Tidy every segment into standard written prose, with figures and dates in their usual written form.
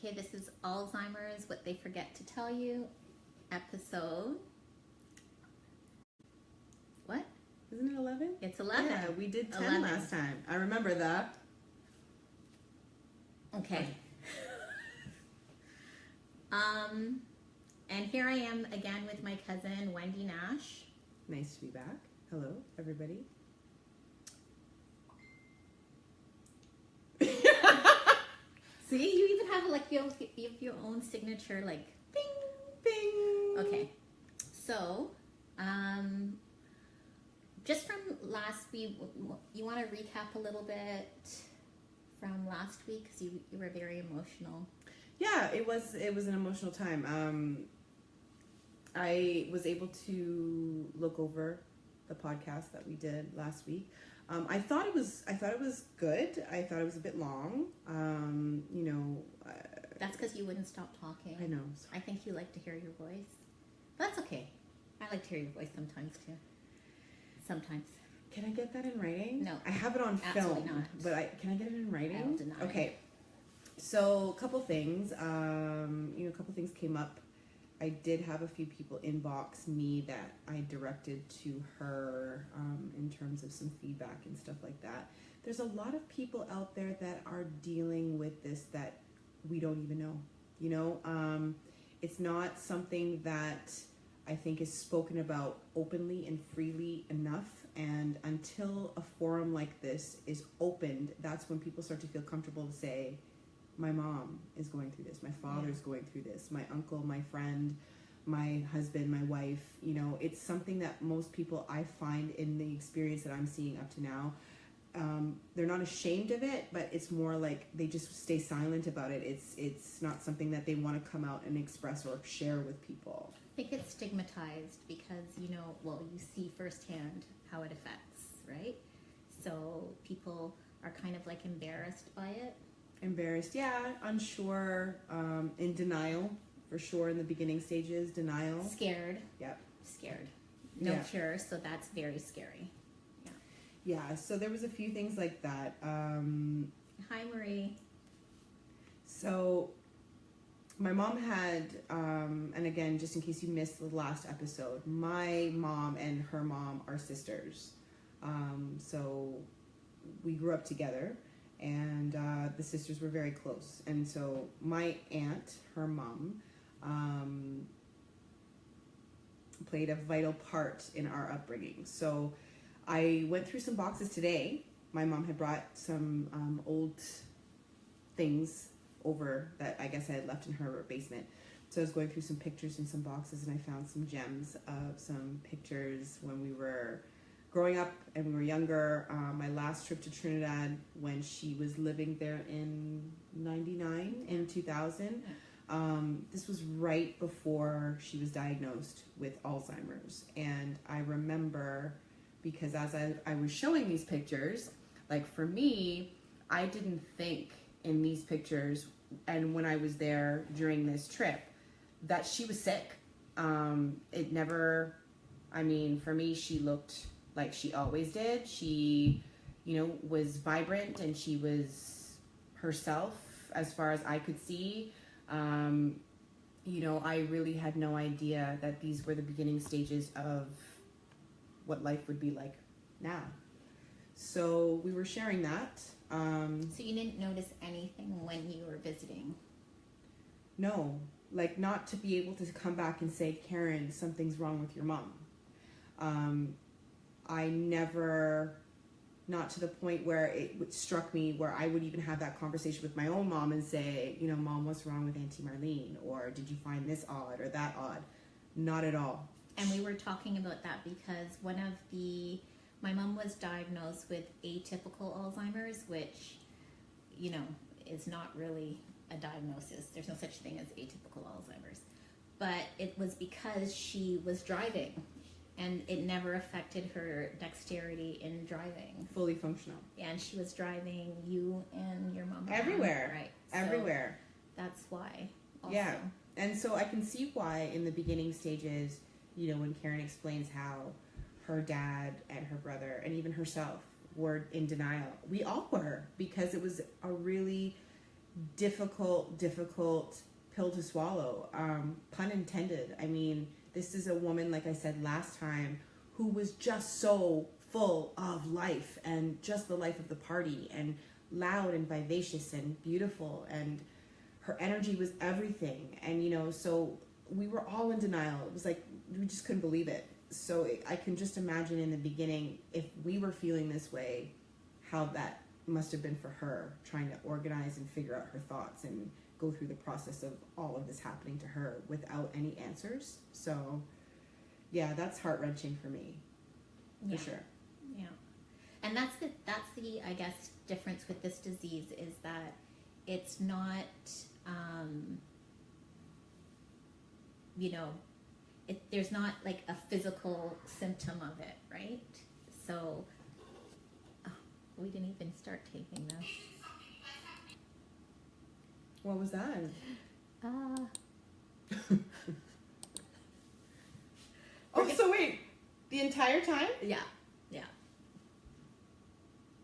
Okay, this is Alzheimer's, What They Forget to Tell You, episode... What? Isn't it 11? It's 11. Yeah, we did 10 11. last time. I remember that. Okay. And here I am again with my cousin, Wendy Nash. Nice to be back. Hello, everybody. See, you even have like your own signature, like bing, Bing. Okay, so just from last week, you want to recap a little bit from last week because you were very emotional. Yeah, it was an emotional time. I was able to look over the podcast that we did last week. I thought it was good. I thought it was a bit long. That's because you wouldn't stop talking. I know. I think you like to hear your voice. But that's okay. I like to hear your voice sometimes too. Sometimes. Can I get that in writing? No. I have it on Absolutely film. not. But can I get it in writing? I'll deny. Okay. So a couple things. A couple things came up. I did have a few people inbox me that I directed to her in terms of some feedback and stuff like that. There's a lot of people out there that are dealing with this that we don't even know. It's not something that I think is spoken about openly and freely enough. And until a forum like this is opened, that's when people start to feel comfortable to say, my mom is going through this, my father's going through this, my uncle, my friend, my husband, my wife. It's something that most people, I find in the experience that I'm seeing up to now, they're not ashamed of it, but it's more like they just stay silent about it. It's not something that they want to come out and express or share with people. I think it's stigmatized because, you see firsthand how it affects, right? So people are kind of like embarrassed by it. Embarrassed, yeah, unsure, in denial, for sure, in the beginning stages, denial. Scared. Yep. Scared. No cure, so that's very scary. Yeah, so there was a few things like that. Hi, Marie. So my mom had, and again, just in case you missed the last episode, my mom and her mom are sisters. So we grew up together. And the sisters were very close. And so my aunt, her mom, played a vital part in our upbringing. So I went through some boxes today. My mom had brought some old things over that I guess I had left in her basement. So I was going through some pictures in some boxes, and I found some gems of some pictures when we were growing up and we were younger. My last trip to Trinidad when she was living there in 99, in 2000. This was right before she was diagnosed with Alzheimer's. And I remember, because as I was showing these pictures, like for me, I didn't think in these pictures and when I was there during this trip that she was sick. It never, for me, she looked like she always did. She, was vibrant and she was herself as far as I could see. I really had no idea that these were the beginning stages of what life would be like now. So we were sharing that. So you didn't notice anything when you were visiting? No, not to be able to come back and say, Karen, something's wrong with your mom. I never, not to the point where it struck me where I would even have that conversation with my own mom and say, Mom, what's wrong with Auntie Marlene? Or did you find this odd or that odd? Not at all. And we were talking about that because my mom was diagnosed with atypical Alzheimer's, which, is not really a diagnosis. There's no such thing as atypical Alzheimer's. But it was because she was driving. And it never affected her dexterity in driving. Fully functional. Yeah, and she was driving you and your mom everywhere. Right. Everywhere. So that's why. Also. Yeah. And so I can see why in the beginning stages, when Karen explains how her dad and her brother and even herself were in denial. We all were, because it was a really difficult pill to swallow. Pun intended. I mean, this is a woman, like I said last time, who was just so full of life and just the life of the party and loud and vivacious and beautiful, and her energy was everything. And, you know, so we were all in denial. It was like, we just couldn't believe it. So I can just imagine in the beginning, if we were feeling this way, how that must have been for her, trying to organize and figure out her thoughts and go through the process of all of this happening to her without any answers. So yeah, that's heart-wrenching for me, for sure. Yeah. And that's the I guess difference with this disease, is that it's not you know, there's not like a physical symptom of it, right? So we didn't even start taping this. What was that? Oh, so wait, the entire time? Yeah.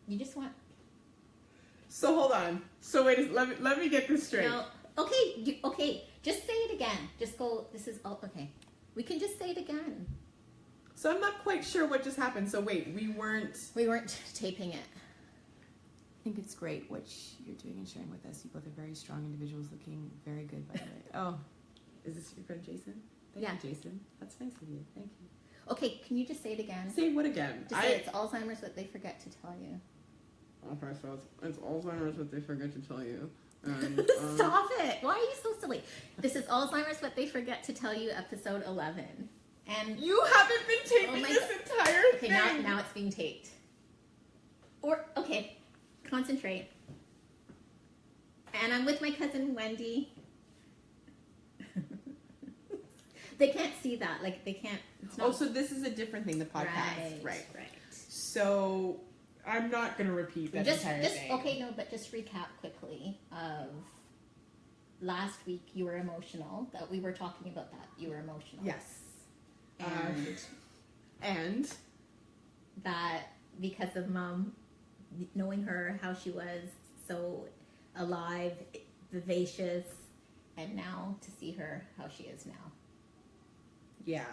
You just want. So hold on. So wait, let me get this straight. No. Okay. Just say it again. Just go. This is all okay. We can just say it again. So I'm not quite sure what just happened. So wait, we weren't taping it. I think it's great what you're doing and sharing with us. You both are very strong individuals, looking very good, by the way. Oh, is this your friend Jason? Thank you, Jason. That's nice of you. Thank you. Okay, can you just say it again? Say what again? Just say it's Alzheimer's, what they forget to tell you. Okay, so it's Alzheimer's, what they forget to tell you. And, Stop it! Why are you so silly? This is Alzheimer's, what they forget to tell you, episode 11. And you haven't been taping this entire thing. Okay, now it's being taped. Okay, concentrate. And I'm with my cousin Wendy. They can't see that. Like, they can't. It's not... Oh, so this is a different thing, the podcast. Right. So I'm not going to repeat that entire thing. Okay, no, but just recap quickly of last week. You were emotional. That we were talking about that. You were emotional. Yes. And that because of Mom, knowing her, how she was so alive, vivacious, and now to see her how she is now. Yeah.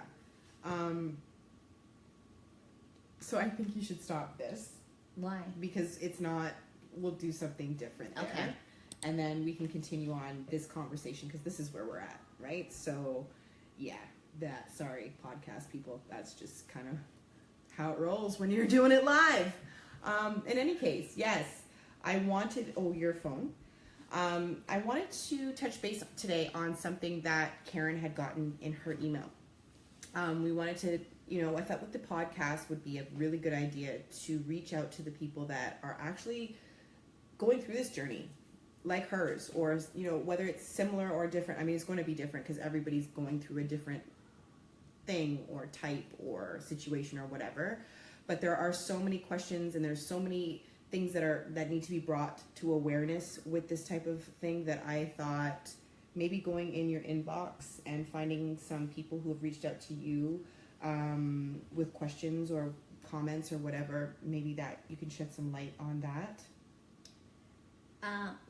So I think you should stop this. Why? Because it's not, we'll do something different there. Okay. And then we can continue on this conversation, because this is where we're at, right? So, yeah, sorry, podcast people, that's just kind of how it rolls when you're doing it live. In any case, yes, I wanted, your phone. I wanted to touch base today on something that Karen had gotten in her email. We wanted to, I thought with the podcast would be a really good idea to reach out to the people that are actually going through this journey, like hers, or, whether it's similar or different. I mean, it's going to be different because everybody's going through a different thing or type or situation or whatever. But there are so many questions and there's so many things that need to be brought to awareness with this type of thing that I thought maybe going in your inbox and finding some people who have reached out to you with questions or comments or whatever, maybe that you can shed some light on that.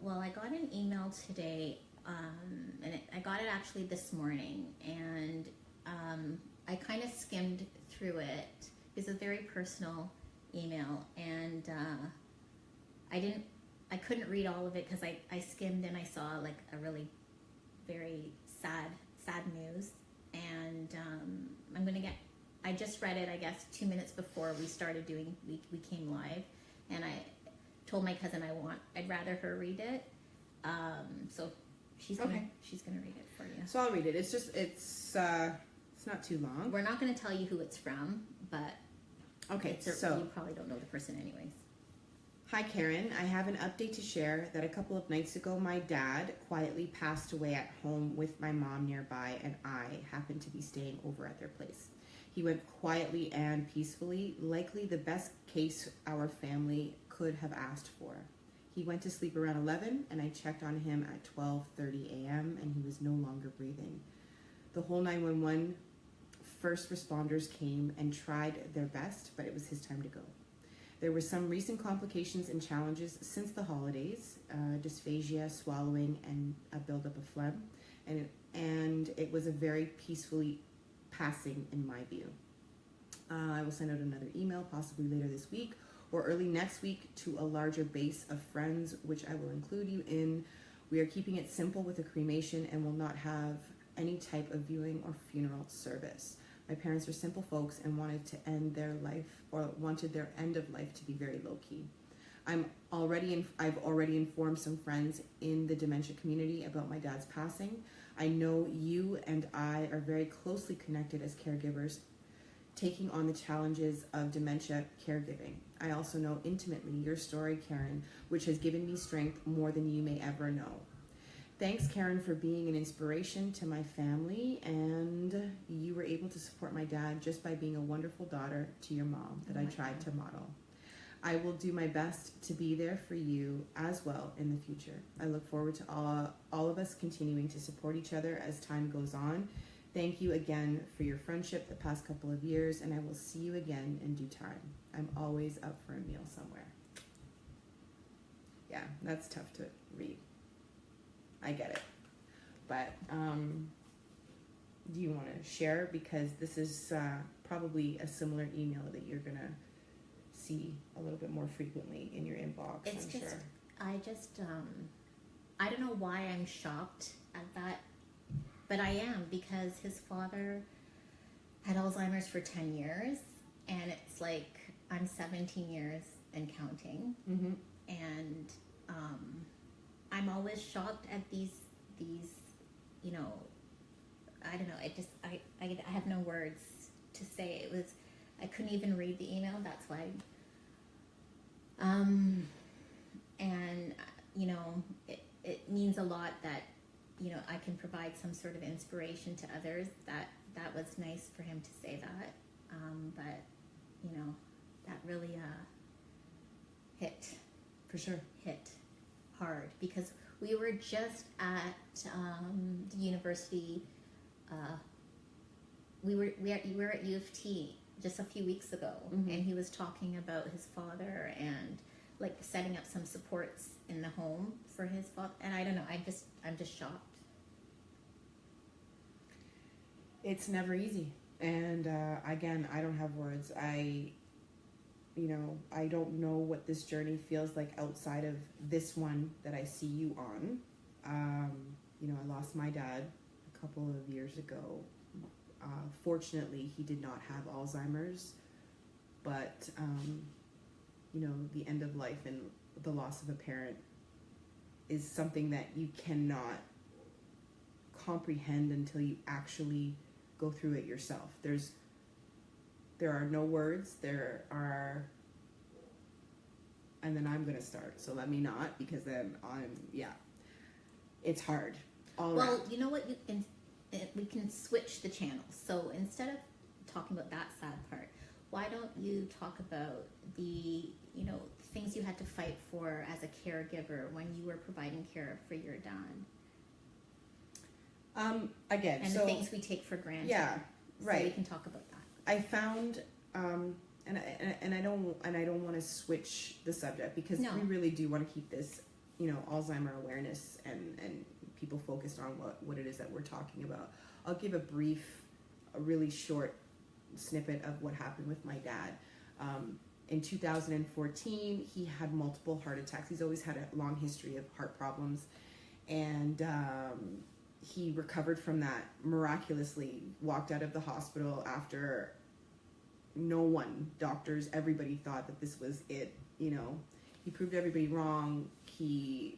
Well, I got an email today, and I got it actually this morning, and I kind of skimmed through it. It's a very personal email, and I couldn't read all of it because I skimmed and I saw like a really very sad news, and I just read it, I guess, 2 minutes before we started we came live, and I told my cousin I'd rather her read it, so she's gonna read it for you. So I'll read it. It's not too long. We're not going to tell you who it's from, but okay, so you probably don't know the person anyways. Hi Karen, I have an update to share that a couple of nights ago my dad quietly passed away at home with my mom nearby, and I happened to be staying over at their place. He went quietly and peacefully, likely the best case our family could have asked for. He went to sleep around 11 and I checked on him at 12:30 a.m. and he was no longer breathing. The whole 911 first responders came and tried their best, but it was his time to go. There were some recent complications and challenges since the holidays, dysphagia, swallowing, and a buildup of phlegm. And it was a very peacefully passing in my view. I will send out another email possibly later this week or early next week to a larger base of friends, which I will include you in. We are keeping it simple with a cremation and will not have any type of viewing or funeral service. My parents are simple folks and wanted to end their life, or wanted their end of life to be very low key. I've already informed some friends in the dementia community about my dad's passing. I know you and I are very closely connected as caregivers, taking on the challenges of dementia caregiving. I also know intimately your story, Karen, which has given me strength more than you may ever know. Thanks, Karen, for being an inspiration to my family, and you were able to support my dad just by being a wonderful daughter to your mom that I tried to model. I will do my best to be there for you as well in the future. I look forward to all of us continuing to support each other as time goes on. Thank you again for your friendship the past couple of years, and I will see you again in due time. I'm always up for a meal somewhere. Yeah, that's tough to read. I get it. But do you want to share? Because this is probably a similar email that you're going to see a little bit more frequently in your inbox, It's I'm just, sure. I don't know why I'm shocked at that, but I am, because his father had Alzheimer's for 10 years, and it's like I'm 17 years and counting, Mm-hmm. and I'm always shocked at these, you know, I don't know, I have no words to say. It was, I couldn't even read the email, that's why. And, you know, it means a lot that, you know, I can provide some sort of inspiration to others. That was nice for him to say that. But, you know, that really hit hard, because we were just at the university. We were at U of T just a few weeks ago, Mm-hmm. and he was talking about his father and like setting up some supports in the home for his father. And I don't know, I'm just shocked. It's never easy. And again, I don't have words. I don't know what this journey feels like outside of this one that I see you on. I lost my dad a couple of years ago. Fortunately, he did not have Alzheimer's, but, the end of life and the loss of a parent is something that you cannot comprehend until you actually go through it yourself. There are no words, and then I'm going to start, so let me not, because then it's hard. Well, you know what, we can switch the channels. So instead of talking about that sad part, why don't you talk about the, things you had to fight for as a caregiver when you were providing care for your dad? Again, and so the things we take for granted. Yeah, right. So we can talk about that. I found, and I don't want to switch the subject, because No. we really do want to keep this, Alzheimer awareness and people focused on what it is that we're talking about. I'll give a really short snippet of what happened with my dad. In 2014, he had multiple heart attacks. He's always had a long history of heart problems, and he recovered from that miraculously, walked out of the hospital after doctors, everybody thought that this was it. He proved everybody wrong. We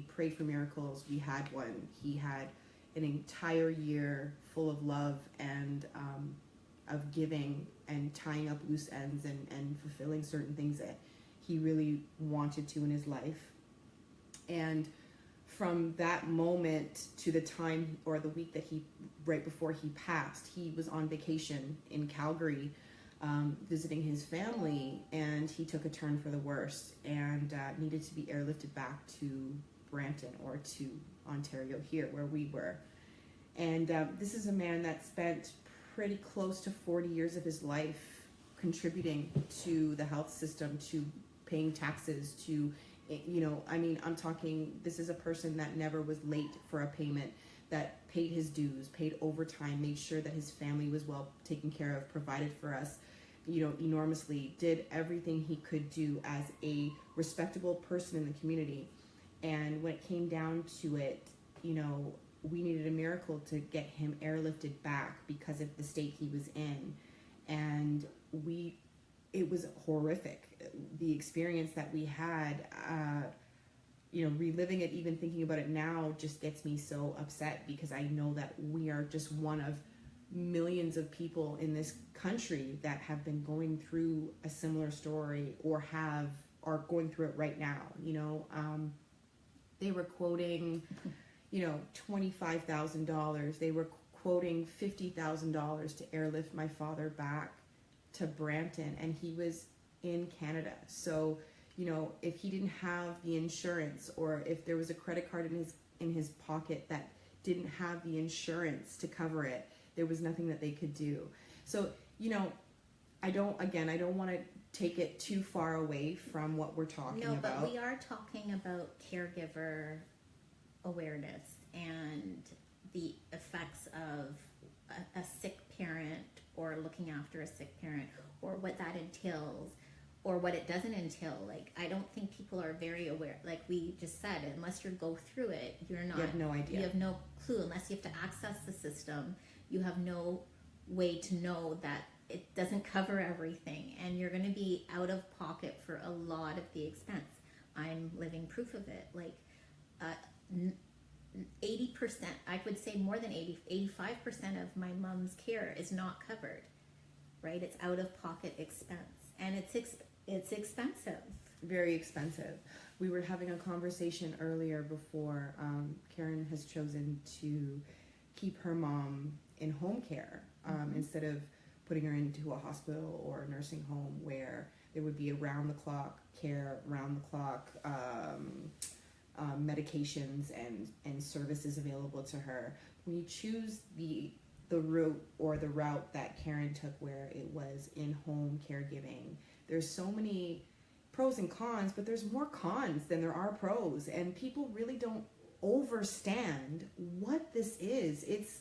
prayed for miracles. We had one. He had an entire year full of love and of giving and tying up loose ends and fulfilling certain things that he really wanted to in his life. And from that moment to the time, or the week that right before he passed, he was on vacation in Calgary, visiting his family, and he took a turn for the worse and needed to be airlifted back to Brampton, or to Ontario here where we were. And this is a man that spent pretty close to 40 years of his life contributing to the health system, to paying taxes, to, you know, I mean, I'm talking, this is a person that never was late for a payment, that paid his dues, paid overtime, made sure that his family was well taken care of, provided for us, you know, enormously, did everything he could do as a respectable person in the community. And when it came down to it, you know, we needed a miracle to get him airlifted back because of the state he was in. And it was horrific. The experience that we had, you know, reliving it, even thinking about it now just gets me so upset, because I know that we are just one of millions of people in this country that have been going through a similar story, or are going through it right now. You know, they were quoting, you know, $25,000. They were quoting $50,000 to airlift my father back to Brampton, and he was in Canada. So, you know, if he didn't have the insurance, or if there was a credit card in his pocket that didn't have the insurance to cover it, there was nothing that they could do. So, you know, I don't want to take it too far away from what we're talking about. No, but we are talking about caregiver awareness and the effects of a sick parent, or looking after a sick parent, or what that entails, or what it doesn't entail. Like, I don't think people are very aware. Like we just said, unless you go through it, you have no idea. You have no clue. Unless you have to access the system, you have no way to know that it doesn't cover everything, and you're going to be out of pocket for a lot of the expense. I'm living proof of it. Like 80%, I would say more than 85% of my mom's care is not covered, right? It's out of pocket expense, and it's expensive. Very expensive. We were having a conversation earlier before. Karen has chosen to keep her mom in home care instead of putting her into a hospital or a nursing home, where there would be around-the-clock care, around-the-clock medications and services available to her. When you choose the route that Karen took, where it was in-home caregiving, there's so many pros and cons, but there's more cons than there are pros, and people really don't understand what this is. It's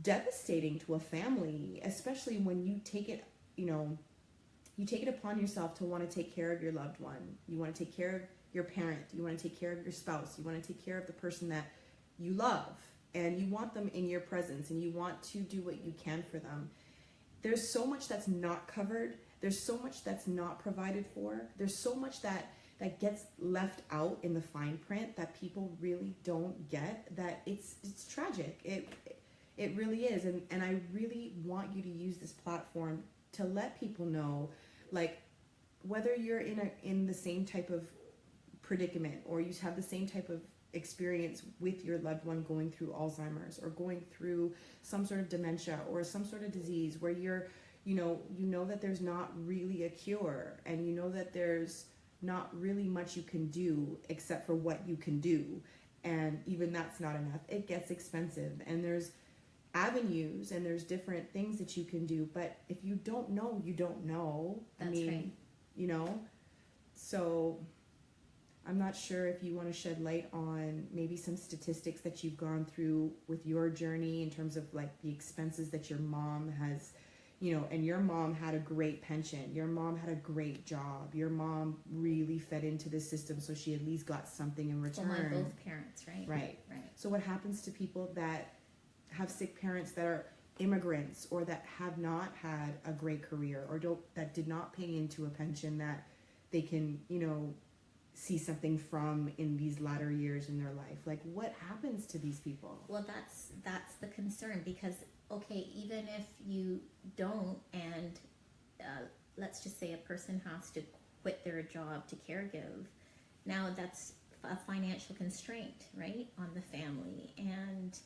devastating to a family, especially when you take it, you know, you take it upon yourself to want to take care of your loved one. You want to take care of your parent. You want to take care of your spouse. You want to take care of the person that you love, and you want them in your presence, and you want to do what you can for them. There's so much that's not covered. There's so much that's not provided for. There's so much that gets left out in the fine print that people really don't get, that it's tragic. It really is. And I really want you to use this platform to let people know, like, whether you're in the same type of predicament, or you have the same type of experience with your loved one going through Alzheimer's, or going through some sort of dementia or some sort of disease where you know that there's not really a cure, and you know that there's not really much you can do except for what you can do, and even that's not enough. It gets expensive, and there's avenues and there's different things that you can do, but if you don't know, you don't know. That's right. You know, so I'm not sure if you want to shed light on maybe some statistics that you've gone through with your journey, in terms of like the expenses that your mom has, you know, and your mom had a great pension, your mom had a great job, your mom really fed into the system, so she at least got something in return. Well, my both parents, right? Right. Right. So what happens to people that have sick parents, that are immigrants, or that have not had a great career, or that did not pay into a pension that they can, you know, see something from in these latter years in their life? Like, what happens to these people? Well, that's the concern, because okay, even if you don't, and let's just say a person has to quit their job to caregive, now that's a financial constraint, right, on the family, and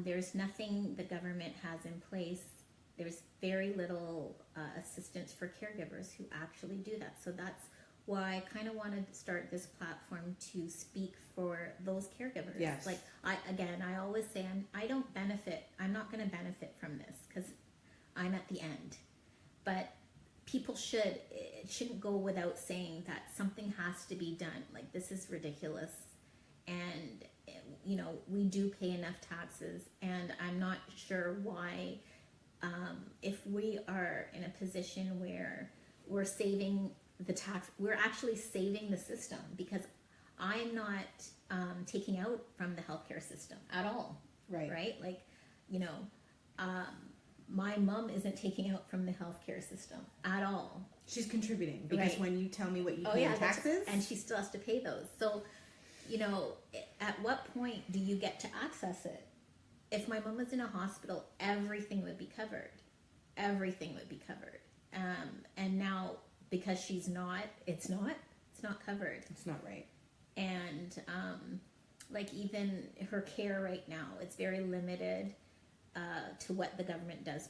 there's nothing the government has in place. There's very little assistance for caregivers who actually do that. So that's why I kind of wanted to start this platform, to speak for those caregivers. Yes. Like, I always say I'm not going to benefit from this, because I'm at the end. But it shouldn't go without saying that something has to be done. Like, this is ridiculous. And, you know, we do pay enough taxes, and I'm not sure why, if we are in a position where we're saving we're actually saving the system, because I'm not taking out from the healthcare system at all. Right? Like, you know, my mom isn't taking out from the healthcare system at all. She's contributing, because Right. when you tell me what you pay in taxes, and she still has to pay those. So, you know, at what point do you get to access it? If my mom was in a hospital, everything would be covered. Everything would be covered. And now, because she's not, it's not covered. it's not right. And like, even her care right now, it's very limited to what the government does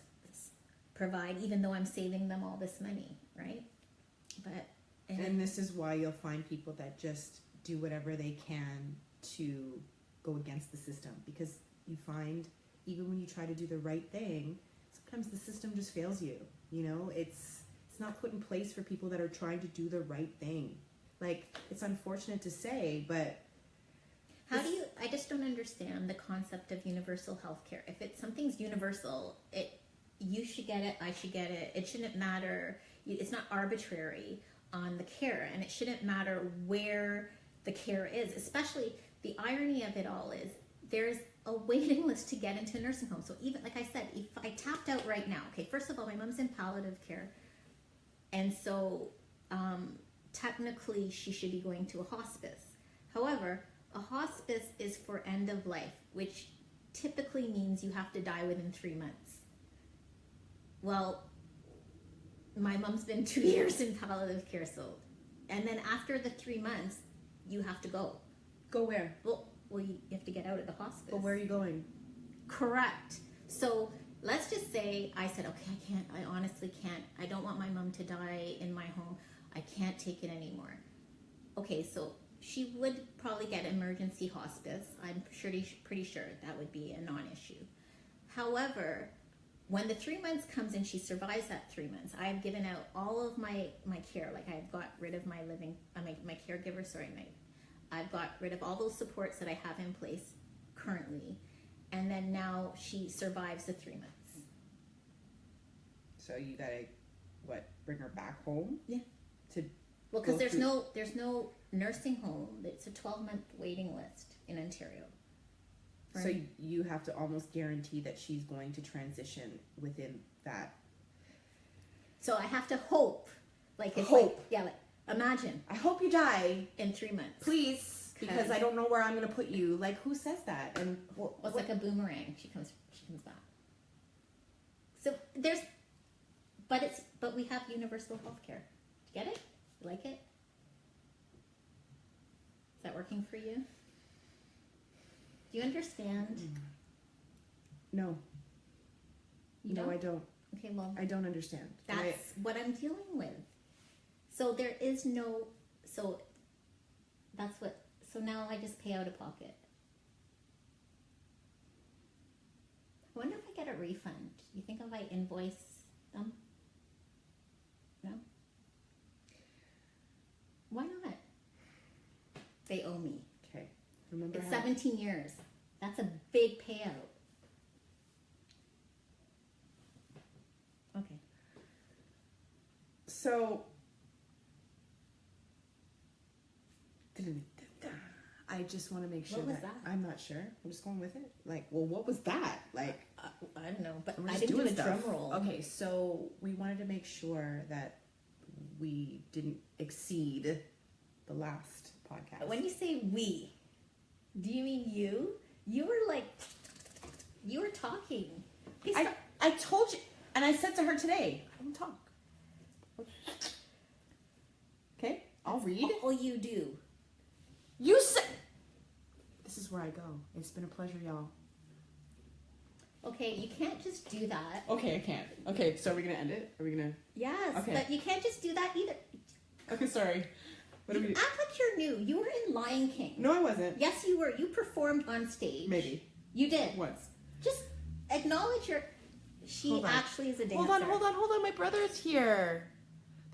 provide, even though I'm saving them all this money, right? But And this is why you'll find people that just do whatever they can to go against the system, because you find even when you try to do the right thing, sometimes the system just fails you. You know, it's not put in place for people that are trying to do the right thing. Like, it's unfortunate to say, but I just don't understand the concept of universal health care. If something's universal, you should get it, I should get it. It shouldn't matter. It's not arbitrary on the care, and it shouldn't matter where the care is. Especially, the irony of it all is there's a waiting list to get into a nursing home. So even, like I said, if I tapped out right now, okay, first of all, my mom's in palliative care, and so technically she should be going to a hospice. However, a hospice is for end of life, which typically means you have to die within 3 months. Well, my mom's been 2 years in palliative care, and then after the 3 months, you have to go. go where? Well, you have to get out of the hospice. But where are you going? Correct. So let's just say I said, okay, I honestly can't. I don't want my mom to die in my home. I can't take it anymore. Okay, so she would probably get emergency hospice. I'm pretty sure that would be a non-issue. However, when the 3 months comes and she survives that 3 months, I have given out all of my care. Like, I've got rid of my caregiver, I've got rid of all those supports that I have in place currently. And then now she survives the 3 months. So you gotta, bring her back home? Yeah. Well, because there's no nursing home. It's a 12-month waiting list in Ontario. Right? So you have to almost guarantee that she's going to transition within that. So I have to hope. Imagine. I hope you die in 3 months. Please, because I don't know where I'm going to put you. Like, who says that? And it's like a boomerang. She comes back. So but we have universal health care. Get it? You like it? Is that working for you? Do you understand? No. You No, don't? I don't. Okay, well, I don't understand. that's what I'm dealing with. So there is no, so now I just pay out of pocket. I wonder if I get a refund. You think if I invoice them? No? Why not? They owe me. Okay. Remember It's how 17 years. That's a big payout. Okay. So I just want to make sure What was that? I'm not sure. I'm just going with it. Like, well, what was that? Like, I don't know, but we're I just didn't do doing a drum stuff. roll. Okay, so we wanted to make sure that we didn't exceed the last podcast. When you say we, do you mean you? You were talking. I told you, and I said to her today, I don't talk. Okay, I'll read. All you do. You said. This is where I go. It's been a pleasure, y'all. Okay, you can't just do that. Okay, I can't. Okay, so are we gonna end it? Are we gonna? Yes, Okay. but you can't just do that either. Okay, sorry. What are You we? act like you're new. You were in Lion King. No, I wasn't. Yes, you were. You performed on stage. Maybe You did. once. Just acknowledge she Hold on. actually is a dancer. Hold on. My brother is here.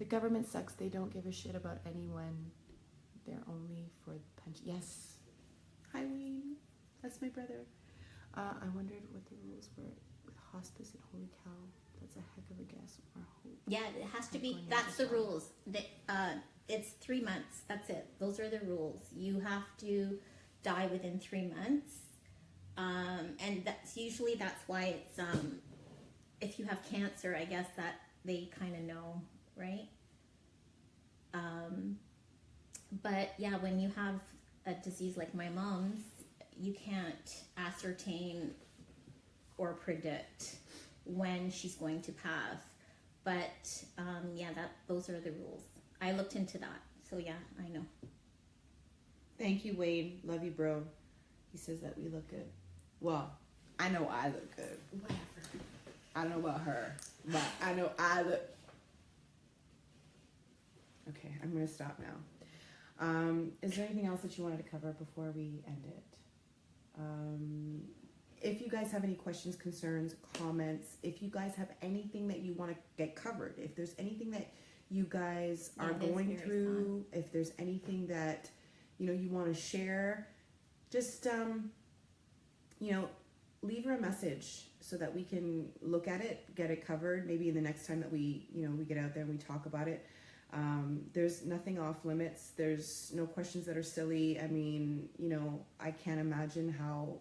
The government sucks. They don't give a shit about anyone. They're only for the pension. Yes. Hi, Wayne. That's my brother. I wondered what the rules were with hospice and holy cow. That's a heck of a guess or hope. Yeah, it has to be. Going That's into the rules. It's 3 months. That's it. Those are the rules. You have to die within 3 months, and that's why it's if you have cancer, I guess that they kind of know, right? But yeah, when you have a disease like my mom's, you can't ascertain or predict when she's going to pass. But yeah, those are the rules. I looked into that, so yeah, I know. Thank you, Wayne. Love you, bro. He says that we look good. Well, I know I look good. Whatever. I don't know about her, but I know I look. Okay, I'm going to stop now. Is there anything else that you wanted to cover before we end it? If you guys have any questions, concerns, comments, if you guys have anything that you want to get covered, if there's anything that you guys are going through, if there's anything that, you want to share, just, leave her a message so that we can look at it, get it covered. Maybe in the next time that we get out there and we talk about it. There's nothing off limits. There's no questions that are silly. I mean, I can't imagine how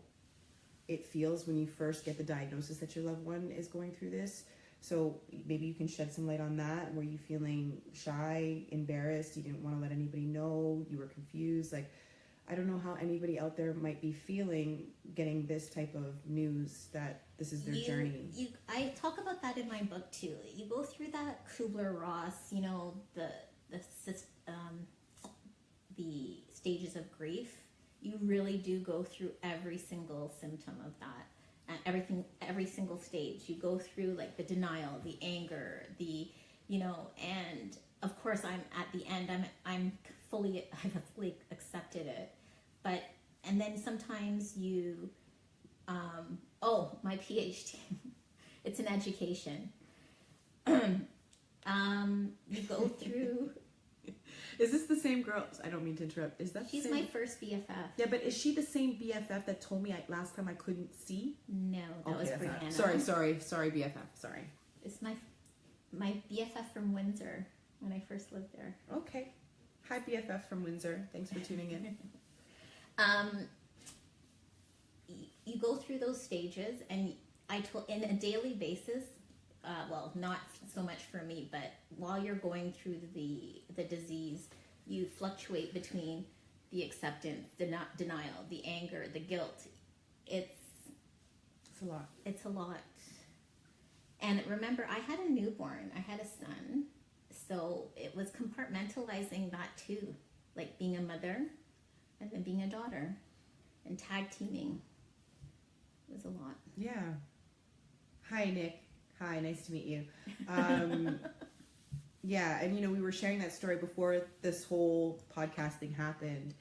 it feels when you first get the diagnosis that your loved one is going through this. So maybe you can shed some light on that. Were you feeling shy, embarrassed? You didn't want to let anybody know? You were confused? Like, I don't know how anybody out there might be feeling getting this type of news that this is their journey. I talk about that in my book too. You go through that Kubler-Ross, the stages of grief. You really do go through every single symptom of that, and every single stage. You go through like the denial, the anger, and of course I'm at the end. I've fully accepted it. But, and then sometimes you, my PhD, it's an education. You go through. Is this the same girl? I don't mean to interrupt. Is that She's the same? my first BFF. Yeah, but is she the same BFF that told me last time I couldn't see? No, that was Brianna. Sorry, BFF. Sorry. It's my BFF from Windsor when I first lived there. Okay. Hi, BFF from Windsor. Thanks for tuning in. You go through those stages, and in a daily basis, not so much for me, but while you're going through the disease, you fluctuate between the acceptance, the denial, the anger, the guilt. It's a lot. It's a lot. And remember, I had a newborn. I had a son. So it was compartmentalizing that too, like being a mother and then being a daughter and tag teaming was a lot. Yeah. Hi, Nick. Hi, nice to meet you. Yeah, and we were sharing that story before this whole podcast thing happened.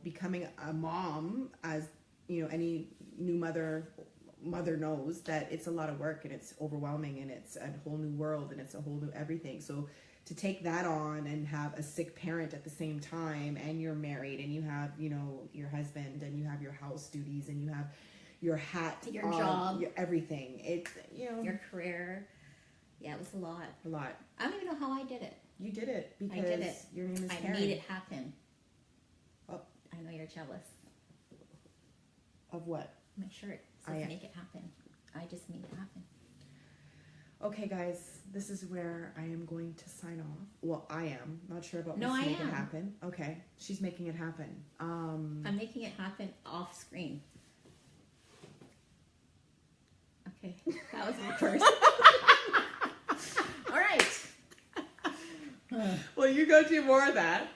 Becoming a mom, as any new mother knows, that it's a lot of work and it's overwhelming and it's a whole new world and it's a whole new everything. So to take that on and have a sick parent at the same time, and you're married and you have your husband and you have your house duties and you have your hat, your job, everything. It's your career. Yeah, it was a lot. A lot. I don't even know how I did it. You did it because I did it. Your name is Karen. I made it happen. Oh. I know you're jealous. Of what? My shirt says make it happen. I just made it happen. Okay, guys, this is where I am going to sign off. Well, I am. Not sure about No, Miss I Make am. It Happen. Okay, she's making it happen. I'm making it happen off screen. Okay, that was my first. All right. Well, you go do more of that.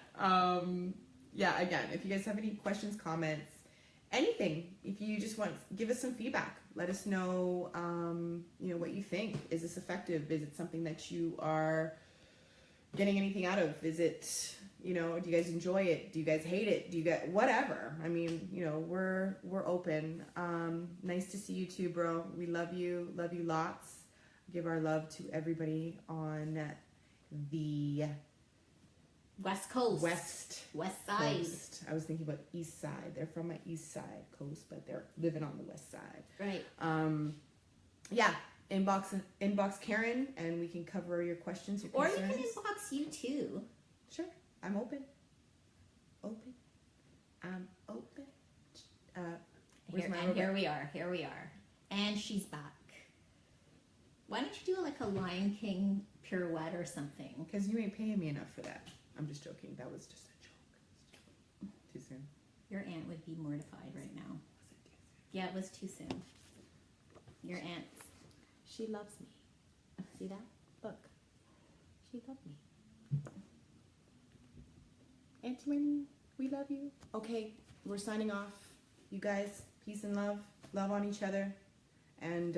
Yeah, again, if you guys have any questions, comments, anything, if you just want, give us some feedback. Let us know, what you think. Is this effective? Is it something that you are getting anything out of? Is it, do you guys enjoy it? Do you guys hate it? Do you get whatever? I mean, we're open. Nice to see you too, bro. We love you lots. Give our love to everybody on the West Coast. West West side. Coast. I was thinking about East Side. They're from my East Side coast, but they're living on the West Side. Right. Yeah. Inbox Karen, and we can cover your questions, your Or you concerns. can inbox you too. Sure. I'm open. I'm open. Where's my robot? Here we are. And she's back. Why don't you do like a Lion King pirouette or something? Because you ain't paying me enough for that. I'm just joking. That was just a joke. Too soon. Your aunt would be mortified right now. Yeah, it was too soon. Your aunt. She loves me. See that? Look. She loved me. Auntie Winnie, we love you. Okay, we're signing off. You guys, peace and love. Love on each other. And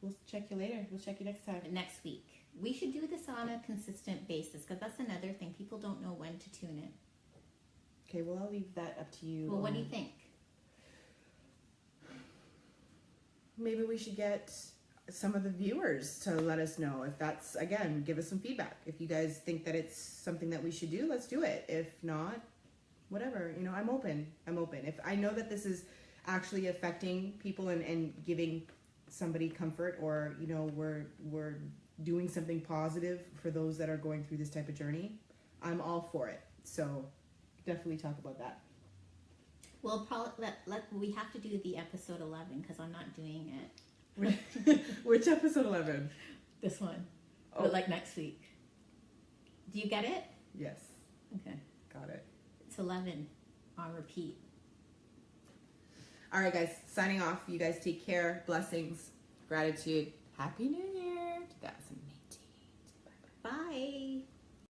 we'll check you later. We'll check you next time. Next week. We should do this on a consistent basis because that's another thing. People don't know when to tune in. Okay, well, I'll leave that up to you. Well, what do you think? Maybe we should get some of the viewers to let us know if that's, again, give us some feedback. If you guys think that it's something that we should do, let's do it. If not, whatever. You know, I'm open. If I know that this is actually affecting people and giving somebody comfort, or, you know, we're doing something positive for those that are going through this type of journey, I'm all for it. So definitely talk about that. Well, probably we have to do the episode 11 because I'm not doing it. Which episode 11? This one. Oh. But like next week. Do you get it? Yes. Okay. Got it. It's 11 on repeat. All right, guys. Signing off. You guys take care. Blessings. Gratitude. Happy New Year 2000.